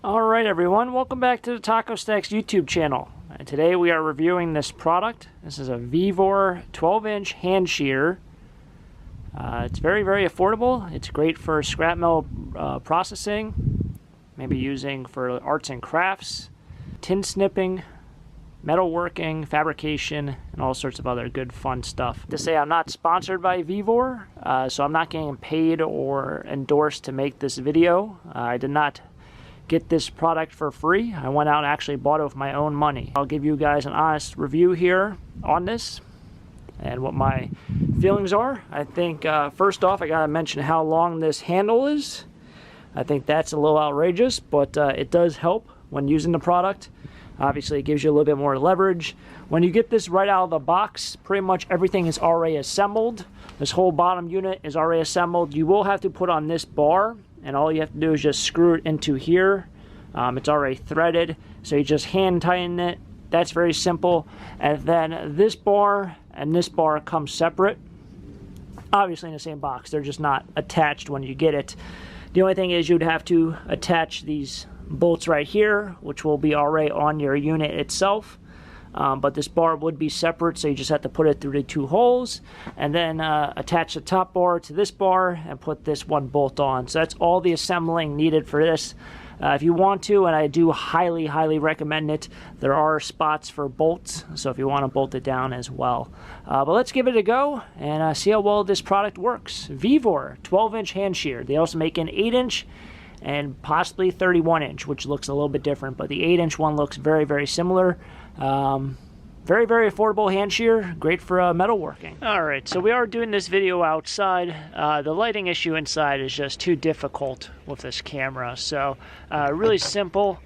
Alright everyone, welcome back to the Taco Stacks YouTube channel. And today we are reviewing this product. This is a Vevor 12-inch hand shear. It's very affordable. It's great for scrap metal processing, maybe using for arts and crafts, tin snipping, metalworking, fabrication, and all sorts of other good fun stuff. To say I'm not sponsored by Vevor, so I'm not getting paid or endorsed to make this video. I did not get this product for free. I went out and actually bought it with my own money. I'll give you guys an honest review here on this and what my feelings are. I think first off, I gotta mention how long this handle is. I think that's a little outrageous, but it does help when using the product. Obviously, it gives you a little bit more leverage. When you get this right out of the box, pretty much everything is already assembled. This whole bottom unit is already assembled. You will have to put on this bar, and all you have to do is just screw it into here. It's already threaded, so you just hand tighten it. That's very simple. And then this bar and this bar come separate. Obviously in the same box, they're just not attached when you get it. The only thing is you'd have to attach these bolts right here, which will be already on your unit itself. But this bar would be separate, so you just have to put it through the two holes and then attach the top bar to this bar and put this one bolt on. So that's all the assembling needed for this. If you want to, and I do highly recommend it, there are spots for bolts, so if you want to bolt it down as well. But let's give it a go and see how well this product works. Vevor 12-inch hand shear. They also make an 8-inch and possibly 31-inch, which looks a little bit different, but the 8-inch one looks very similar. Very affordable hand shear, great for metalworking. Alright, so we are doing this video outside. The lighting issue inside is just too difficult with this camera, so really simple.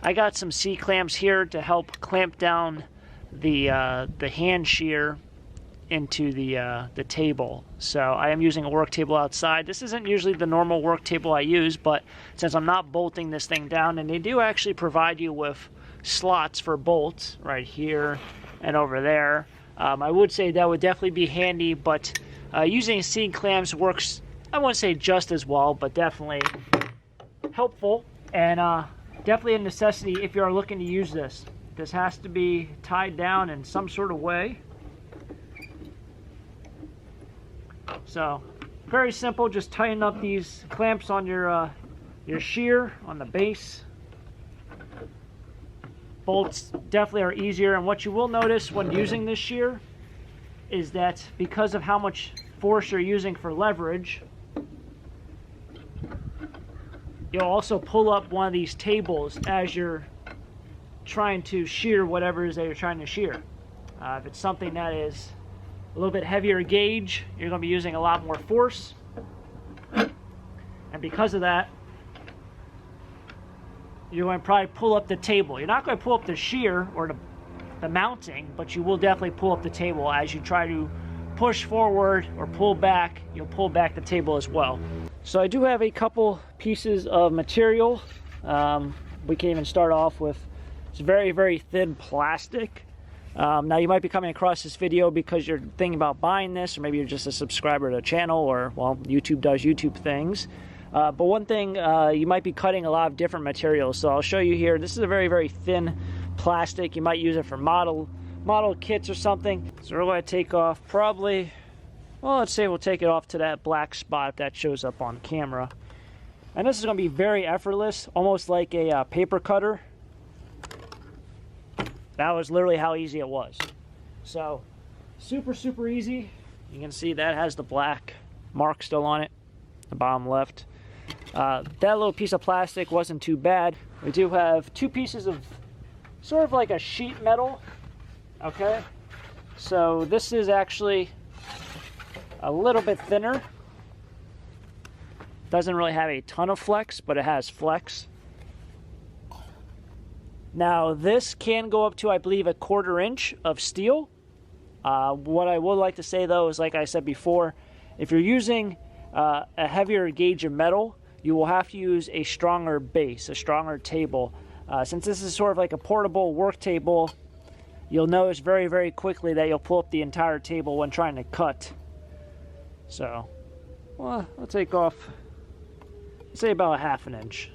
I got some C-clamps here to help clamp down the hand shear into the table. So I am using a work table outside. This isn't usually the normal work table I use, but since I'm not bolting this thing down, and they do actually provide you with slots for bolts right here and over there, I would say that would definitely be handy, but using C-clamps works, I wouldn't say just as well, but definitely helpful, and definitely a necessity if you are looking to use this. This has to be tied down in some sort of way. So very simple, just tighten up these clamps on your shear on the base. Bolts definitely are easier, and what you will notice when using this shear is that because of how much force you're using for leverage, you'll also pull up one of these tables as you're trying to shear whatever it is that you're trying to shear. If it's something that is a little bit heavier gauge, you're going to be using a lot more force, and because of that, you're going to probably pull up the table. You're not going to pull up the shear or the mounting, but you will definitely pull up the table as you try to push forward or pull back. You'll pull back the table as well. So I do have a couple pieces of material. We can even start off with this very thin plastic. Now you might be coming across this video because you're thinking about buying this, or maybe you're just a subscriber to the channel, or well, YouTube does YouTube things. But one thing, you might be cutting a lot of different materials, so I'll show you here. This is a very thin plastic. You might use it for model kits or something. So we're going to take off probably, well, let's say we'll take it off to that black spot if that shows up on camera. And this is going to be very effortless, almost like a paper cutter. That was literally how easy it was. So super easy. You can see that has the black mark still on it, the bottom left. That little piece of plastic wasn't too bad. We do have two pieces of sort of like a sheet metal. Okay, so this is actually a little bit thinner. Doesn't really have a ton of flex, but it has flex. Now this can go up to, I believe, 1/4 inch of steel. What I would like to say though is, like I said before, if you're using a heavier gauge of metal, you will have to use a stronger base, a stronger table. Since this is sort of like a portable work table, you'll notice very quickly that you'll pull up the entire table when trying to cut. So, well, I'll take off, say about 1/2 inch.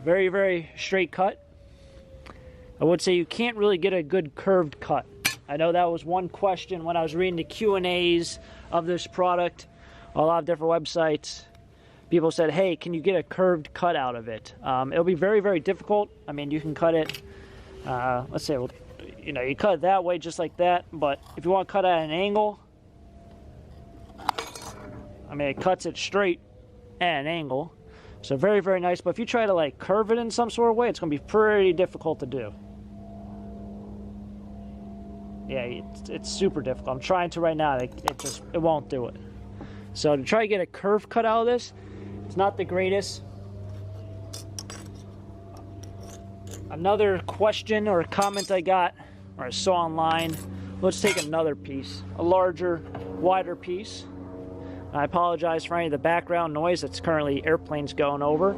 Very, very straight cut. I would say you can't really get a good curved cut. I know that was one question when I was reading the Q&As of this product. A lot of different websites. People said, hey, can you get a curved cut out of it? It'll be very, very difficult. I mean, you can cut it, let's say, you know, you cut it that way just like that. But if you want to cut at an angle, I mean, it cuts it straight at an angle. So very, very nice. But if you try to like curve it in some sort of way, it's going to be pretty difficult to do. Yeah, it's super difficult. I'm trying to right now. It won't do it. So to try to get a curve cut out of this, it's not the greatest. Another question or comment I got or I saw online. Let's take another piece, a larger, wider piece. I apologize for any of the background noise. It's currently airplanes going over.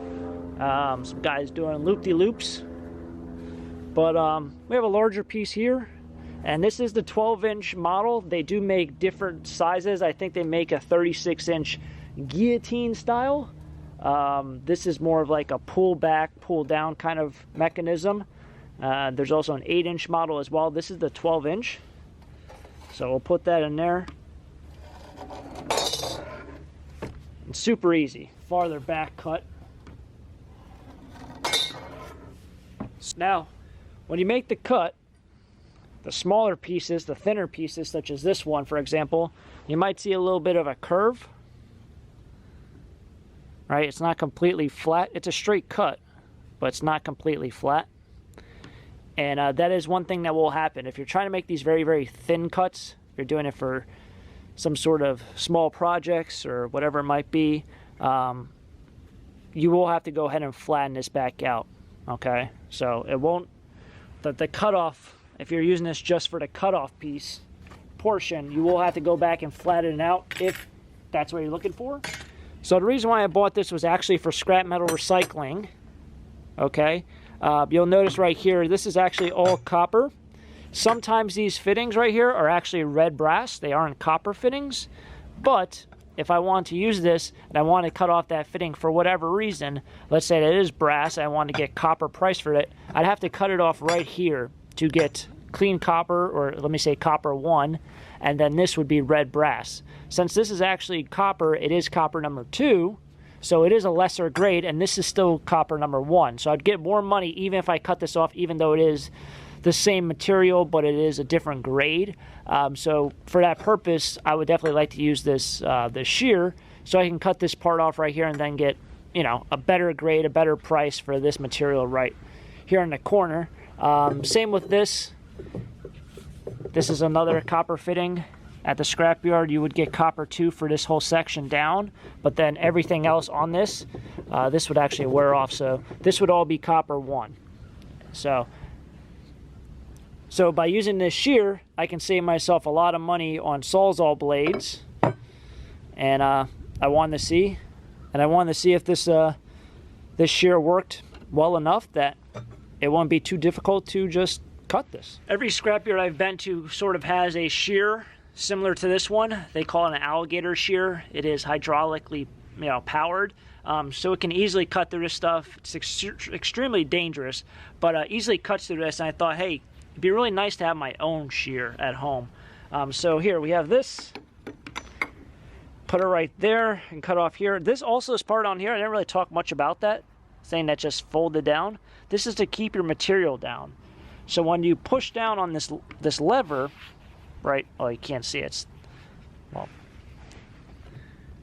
Some guys doing loop-de-loops. But we have a larger piece here. And this is the 12-inch model. They do make different sizes. I think they make a 36-inch guillotine style. This is more of like a pull back, pull down kind of mechanism. There's also an 8-inch model as well. This is the 12-inch. So we'll put that in there. It's super easy. Farther back cut. Now, when you make the cut, the smaller pieces, the thinner pieces, such as this one, for example, you might see a little bit of a curve. Right? It's not completely flat. It's a straight cut, but it's not completely flat. And that is one thing that will happen. If you're trying to make these very, very thin cuts, if you're doing it for some sort of small projects or whatever it might be, you will have to go ahead and flatten this back out. Okay? So it won't, the cutoff, if you're using this just for the cutoff piece portion, you will have to go back and flatten it out if that's what you're looking for. So the reason why I bought this was actually for scrap metal recycling. Okay, you'll notice right here, this is actually all copper. Sometimes these fittings right here are actually red brass. They aren't copper fittings. But if I want to use this and I want to cut off that fitting for whatever reason, let's say that it is brass, I want to get copper price for it, I'd have to cut it off right here to get clean copper, or let me say copper 1, and then this would be red brass. Since this is actually copper, it is copper number 2, so it is a lesser grade, and this is still copper number 1. So I'd get more money even if I cut this off, even though it is the same material, but it is a different grade. So for that purpose, I would definitely like to use this shear, so I can cut this part off right here and then get, you know, a better grade, a better price for this material right here in the corner. Same with this. This is another copper fitting. At the scrapyard, you would get copper 2 for this whole section down, but then everything else on this, this would actually wear off. So this would all be copper 1. So by using this shear, I can save myself a lot of money on Sawzall blades. And I wanted to see if this this shear worked well enough that it won't be too difficult to just cut this. Every scrapyard I've been to sort of has a shear similar to this one. They call it an alligator shear. It is hydraulically, you know, powered, so it can easily cut through this stuff. It's extremely dangerous, but easily cuts through this. And I thought, hey, it'd be really nice to have my own shear at home. So here we have this. Put it right there and cut off here. This also is part on here. I didn't really talk much about that, saying that just folded down. This is to keep your material down. So when you push down on this lever, right? Oh, you can't see it. Well,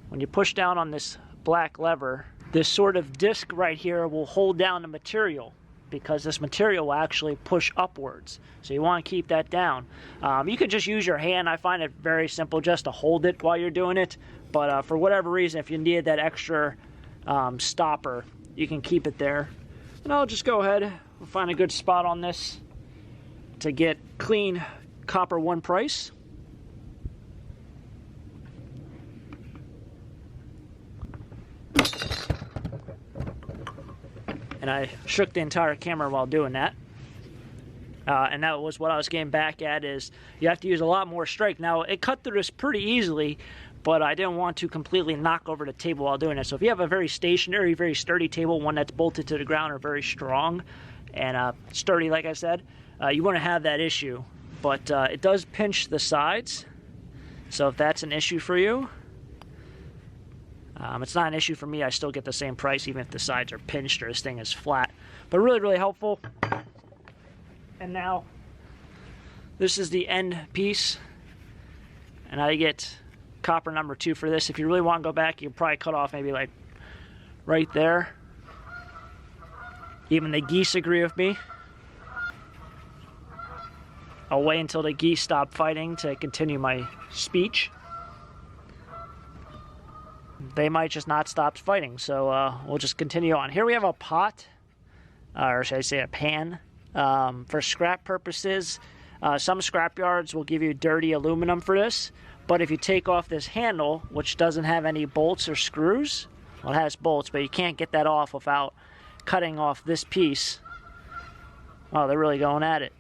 when you push down on this black lever, this sort of disc right here will hold down the material, because this material will actually push upwards. So you want to keep that down. You could just use your hand. I find it very simple just to hold it while you're doing it. But for whatever reason, if you needed that extra stopper, you can keep it there. And I'll just go ahead and find a good spot on this to get clean copper 1 price. And I shook the entire camera while doing that. And that was what I was getting back at, is you have to use a lot more strength. Now, it cut through this pretty easily, but I didn't want to completely knock over the table while doing it. So if you have a very stationary, very sturdy table, one that's bolted to the ground or very strong and sturdy, like I said, you wouldn't have that issue. But it does pinch the sides, so if that's an issue for you, it's not an issue for me. I still get the same price even if the sides are pinched or this thing is flat. But really, really helpful. And now, this is the end piece, and I get copper number 2 for this. If you really want to go back, you can probably cut off maybe like right there. Even the geese agree with me. I'll wait until the geese stop fighting to continue my speech. They might just not stop fighting, so we'll just continue on. Here we have a pot, or should I say a pan, for scrap purposes. Some scrap yards will give you dirty aluminum for this, but if you take off this handle, which doesn't have any bolts or screws, well, it has bolts, but you can't get that off without cutting off this piece. Oh, they're really going at it.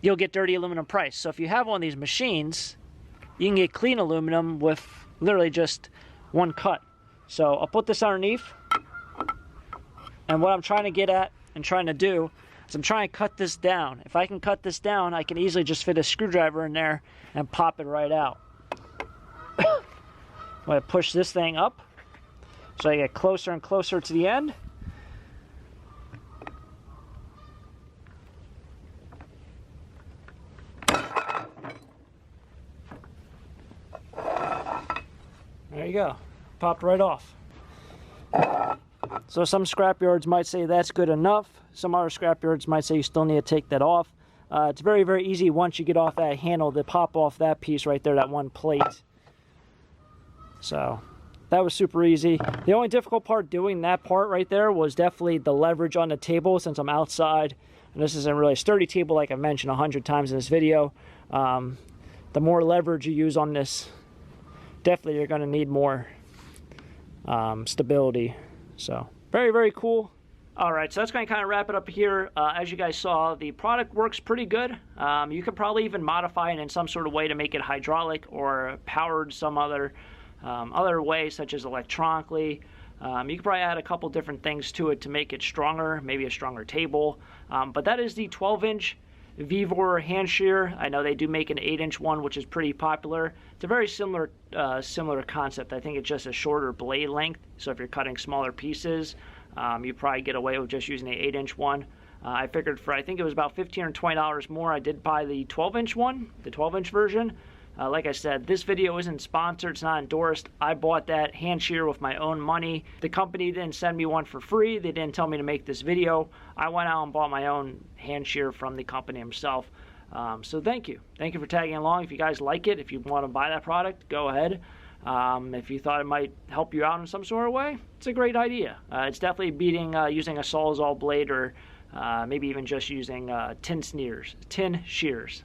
You'll get dirty aluminum price. So if you have one of these machines, you can get clean aluminum with literally just one cut. So I'll put this underneath, and what I'm trying to get at and trying to do is I'm trying to cut this down. If I can cut this down, I can easily just fit a screwdriver in there and pop it right out. I'm going to push this thing up so I get closer and closer to the end. There you go. Popped right off. So some scrapyards might say that's good enough. Some other scrapyards might say you still need to take that off. It's very, very easy once you get off that handle to pop off that piece right there, that one plate. So that was super easy. The only difficult part doing that part right there was definitely the leverage on the table since I'm outside. And this isn't really a sturdy table like I mentioned 100 times in this video. The more leverage you use on this, definitely you're going to need more stability. So very, very cool. All right, so that's going to kind of wrap it up here. As you guys saw, the product works pretty good. You could probably even modify it in some sort of way to make it hydraulic or powered some other way, such as electronically. You could probably add a couple different things to it to make it stronger, maybe a stronger table. But that is the 12-inch Vevor hand shear. I know they do make an 8-inch one, which is pretty popular. It's a very similar concept. I think it's just a shorter blade length. So if you're cutting smaller pieces, you probably get away with just using the 8-inch one. I figured for, I think it was about $15 or $20 more, I did buy the 12-inch one, the 12-inch version. Like I said, this video isn't sponsored, it's not endorsed. I bought that hand shear with my own money. The company didn't send me one for free. They didn't tell me to make this video. I went out and bought my own hand shear from the company himself. So thank you. Thank you for tagging along. If you guys like it, if you want to buy that product, go ahead. If you thought it might help you out in some sort of way, it's a great idea. It's definitely beating using a Sawzall blade or maybe even just using tin shears.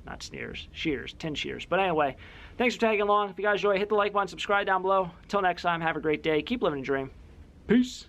But anyway, thanks for tagging along. If you guys enjoy, hit the like button, subscribe down below. Until next time, have a great day. Keep living a dream. Peace.